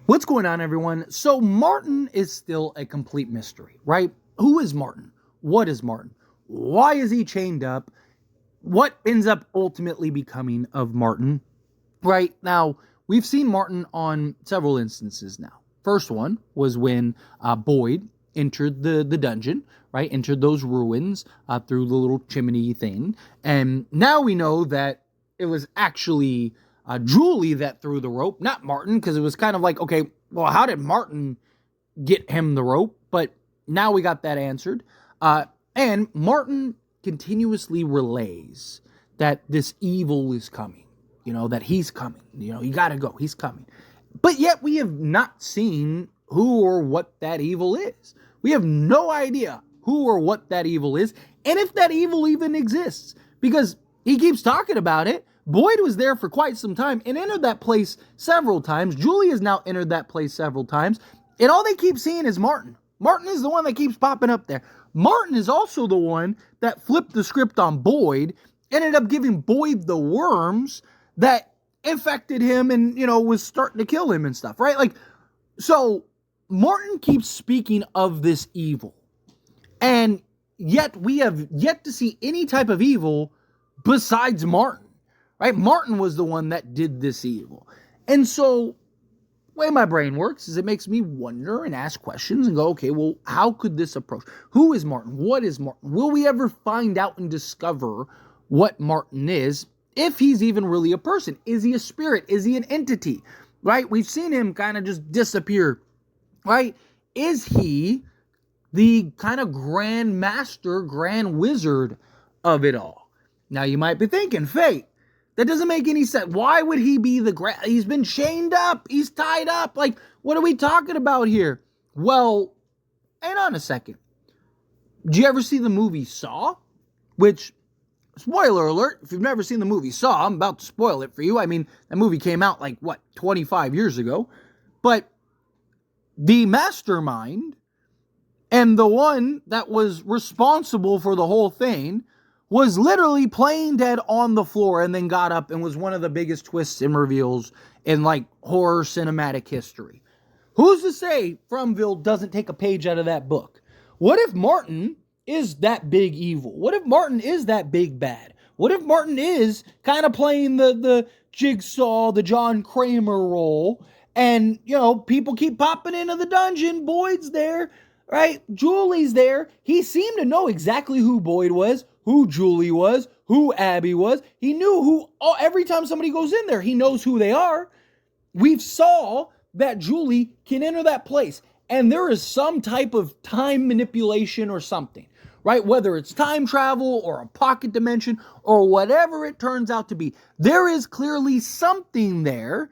What's going on, everyone? So Martin is still a complete mystery, right? Who is Martin? What is Martin? Why is he chained up? What ends up ultimately becoming of Martin? Right now, we've seen Martin on several instances now. First one was when Boyd entered the dungeon, right? Entered those ruins through the little chimney thing. And now we know that it was actually Julie that threw the rope, not Martin, because it was kind of like, okay, well, how did Martin get him the rope? But now we got that answered. And Martin continuously relays that this evil is coming, that he's coming, you gotta go, he's coming. But yet we have not seen who or what that evil is. We have no idea who or what that evil is, and if that evil even exists, because he keeps talking about it. Boyd was there for quite some time and entered that place several times. Julie has now entered that place several times. And all they keep seeing is Martin. Martin is the one that keeps popping up there. Martin is also the one that flipped the script on Boyd, ended up giving Boyd the worms that infected him and, was starting to kill him and stuff, right? So Martin keeps speaking of this evil. And yet we have yet to see any type of evil besides Martin. Right? Martin was the one that did this evil. And so, the way my brain works is it makes me wonder and ask questions and go, okay, well, how could this approach? Who is Martin? What is Martin? Will we ever find out and discover what Martin is, if he's even really a person? Is he a spirit? Is he an entity? Right? We've seen him kind of just disappear. Right? Is he the kind of grand master, grand wizard of it all? Now, you might be thinking, Fate, that doesn't make any sense. Why would he be he's been chained up. He's tied up. What are we talking about here? Well, hang on a second. Did you ever see the movie Saw? Which, spoiler alert, if you've never seen the movie Saw, I'm about to spoil it for you. I mean, that movie came out 25 years ago. But the mastermind and the one that was responsible for the whole thing was literally playing dead on the floor and then got up and was one of the biggest twists and reveals in horror cinematic history. Who's to say Fromville doesn't take a page out of that book? What if Martin is that big evil? What if Martin is that big bad? What if Martin is kind of playing the Jigsaw, the John Kramer role, and, people keep popping into the dungeon, Boyd's there, right? Julie's there. He seemed to know exactly who Boyd was, who Julie was, who Abby was. He knew every time somebody goes in there, he knows who they are. We've saw that Julie can enter that place, and there is some type of time manipulation or something, right? Whether it's time travel or a pocket dimension or whatever it turns out to be, there is clearly something there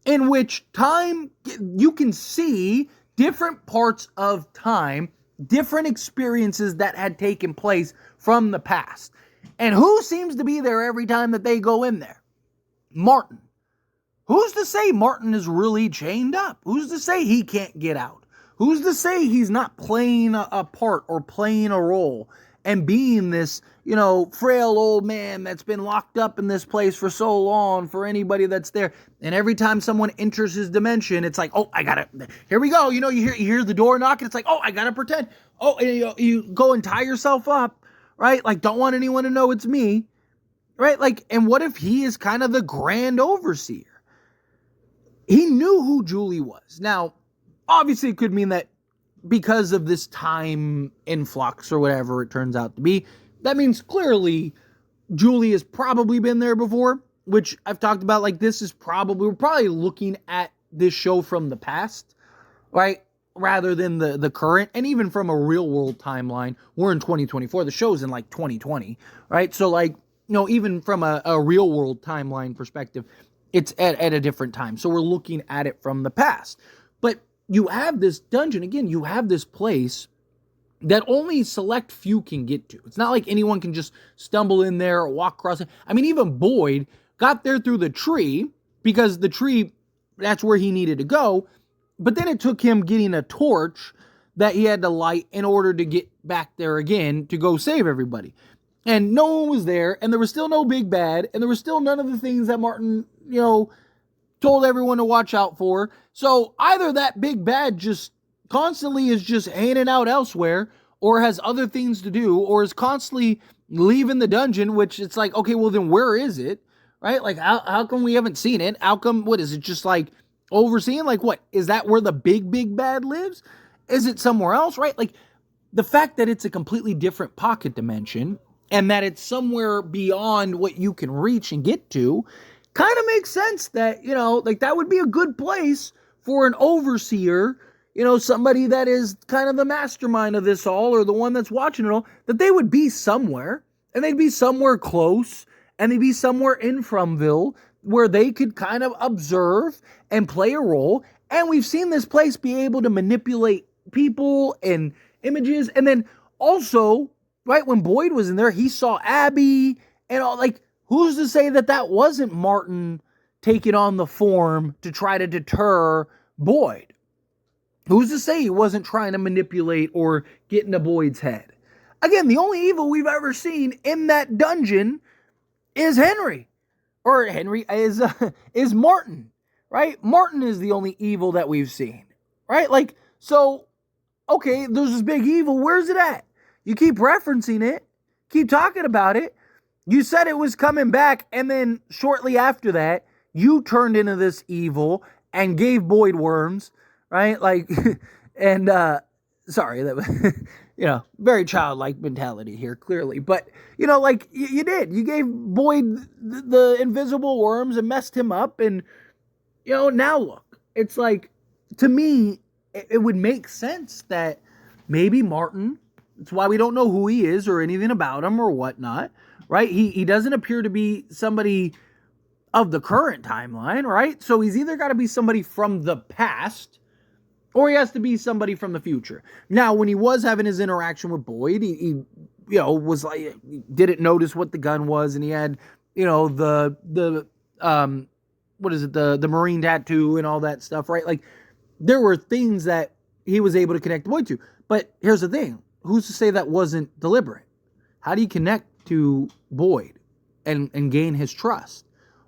in which time, you can see different parts of time, different experiences that had taken place from the past. And who seems to be there every time that they go in there? Martin. Who's to say Martin is really chained up? Who's to say he can't get out? Who's to say he's not playing a part or playing a role and being this, frail old man that's been locked up in this place for so long for anybody that's there. And every time someone enters his dimension, it's like, oh, I gotta, here we go. You hear the door knocking. It's like, oh, I gotta pretend. Oh, and you go and tie yourself up, right? Don't want anyone to know it's me, right? And what if he is kind of the grand overseer? He knew who Julie was. Now, obviously it could mean that because of this time influx or whatever it turns out to be, that means clearly Julie has probably been there before, which I've talked about. We're probably looking at this show from the past, right? Rather than the current, and even from a real world timeline, we're in 2024. The show's in 2020, right? So even from a real world timeline perspective, it's at a different time. So we're looking at it from the past. But you have this dungeon, again, you have this place that only select few can get to. It's not like anyone can just stumble in there or walk across it. I mean, even Boyd got there through the tree, because the tree, that's where he needed to go. But then it took him getting a torch that he had to light in order to get back there again to go save everybody. And no one was there, and there was still no big bad, and there was still none of the things that Martin, told everyone to watch out for. So either that big bad just constantly is just hanging out elsewhere, or has other things to do, or is constantly leaving the dungeon, which it's like, okay, well then where is it? Right? Like, how come we haven't seen it? How come, what is it, just like overseeing? Like, what, is that where the big bad lives? Is it somewhere else, right? Like, the fact that it's a completely different pocket dimension and that it's somewhere beyond what you can reach and get to kind of makes sense that, like that would be a good place for an overseer, somebody that is kind of the mastermind of this all, or the one that's watching it all, that they would be somewhere, and they'd be somewhere close, and they'd be somewhere in Fromville where they could kind of observe and play a role. And we've seen this place be able to manipulate people and images. And then also, right, when Boyd was in there, he saw Abby and all. Like, who's to say that that wasn't Martin taking on the form to try to deter Boyd? Who's to say he wasn't trying to manipulate or get into Boyd's head? Again, the only evil we've ever seen in that dungeon is Henry. Or Henry is Martin, right? Martin is the only evil that we've seen, right? Like, so, okay, there's this big evil. Where's it at? You keep referencing it, keep talking about it. You said it was coming back, and then shortly after that, you turned into this evil and gave Boyd worms, right? Like, and, sorry, that was, very childlike mentality here, clearly. But, like, you did. You gave Boyd the invisible worms and messed him up. And, now look, it's like, to me, it would make sense that maybe Martin, that's why we don't know who he is or anything about him or whatnot, right? He doesn't appear to be somebody of the current timeline, right? So he's either got to be somebody from the past, or he has to be somebody from the future. Now, when he was having his interaction with Boyd, he was like, he didn't notice what the gun was, and he had, the Marine tattoo and all that stuff, right? Like, there were things that he was able to connect Boyd to. But here's the thing. Who's to say that wasn't deliberate? How do you connect to Boyd and gain his trust?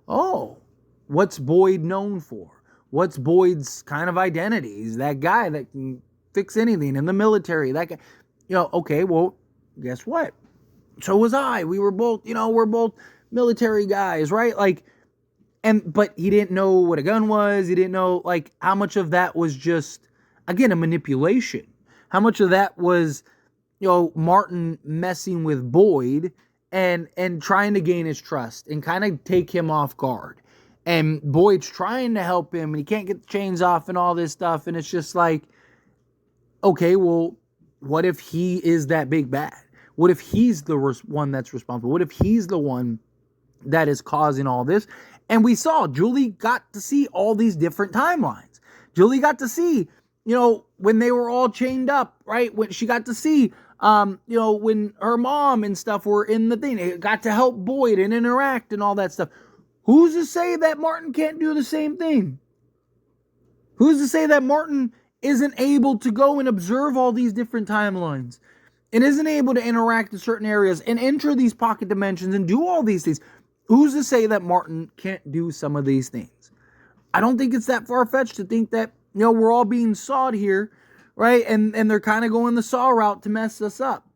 Oh, what's Boyd known for? What's Boyd's kind of identity? He's that guy that can fix anything in the military. That guy, okay, well, guess what? So was I. We were both, we're both military guys, right? Like, but he didn't know what a gun was. He didn't know, like, how much of that was just, again, a manipulation. How much of that was, Martin messing with Boyd and trying to gain his trust and kind of take him off guard. And Boyd's trying to help him, and he can't get the chains off and all this stuff. And it's just like, okay, well, what if he is that big bad? What if he's the one that's responsible? What if he's the one that is causing all this? And we saw Julie got to see all these different timelines. Julie got to see, when they were all chained up, right? When she got to see, when her mom and stuff were in the thing, it got to help Boyd and interact and all that stuff. Who's to say that Martin can't do the same thing? Who's to say that Martin isn't able to go and observe all these different timelines and isn't able to interact in certain areas and enter these pocket dimensions and do all these things? Who's to say that Martin can't do some of these things? I don't think it's that far-fetched to think that, we're all being sawed here, right? And they're kind of going the saw route to mess us up,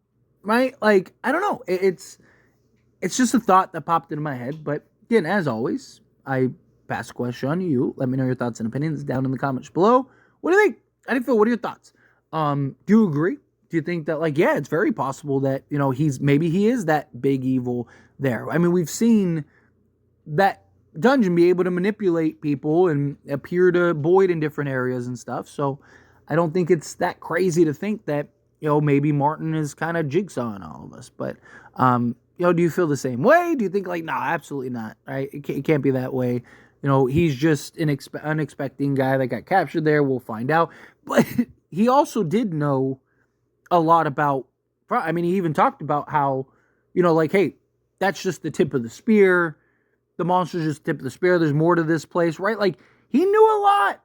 right? Like, I don't know. It's just a thought that popped into my head, but again, as always, I pass the question on to you. Let me know your thoughts and opinions down in the comments below. What do you think? How do you feel? What are your thoughts? Do you agree? Do you think that, like, yeah, it's very possible that, he is that big evil there? I mean, we've seen that dungeon be able to manipulate people and appear to Boyd in different areas and stuff. So I don't think it's that crazy to think that, maybe Martin is kind of jigsawing all of us. But, do you feel the same way? Do you think, like, no, absolutely not, right? It can't be that way. He's just an unexpected guy that got captured there. We'll find out. But he also did know a lot about, he even talked about how, like, hey, that's just the tip of the spear. The monster's just the tip of the spear. There's more to this place, right? Like, he knew a lot.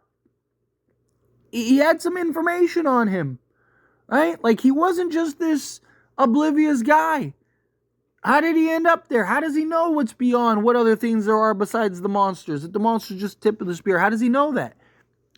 He had some information on him, right? Like, he wasn't just this oblivious guy. How did he end up there? How does he know what's beyond, what other things there are besides the monsters? If the monster's just tip of the spear, how does he know that?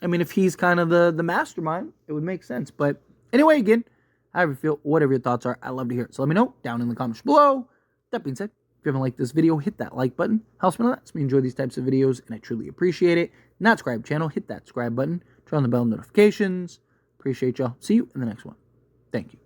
I mean, if he's kind of the mastermind, it would make sense. But anyway, again, however you feel, whatever your thoughts are, I love to hear it. So let me know down in the comments below. That being said, if you haven't liked this video, hit that like button. Helps me a lot. Lets me enjoy these types of videos, and I truly appreciate it. Not subscribe channel, hit that subscribe button. Turn on the bell notifications. Appreciate y'all. See you in the next one. Thank you.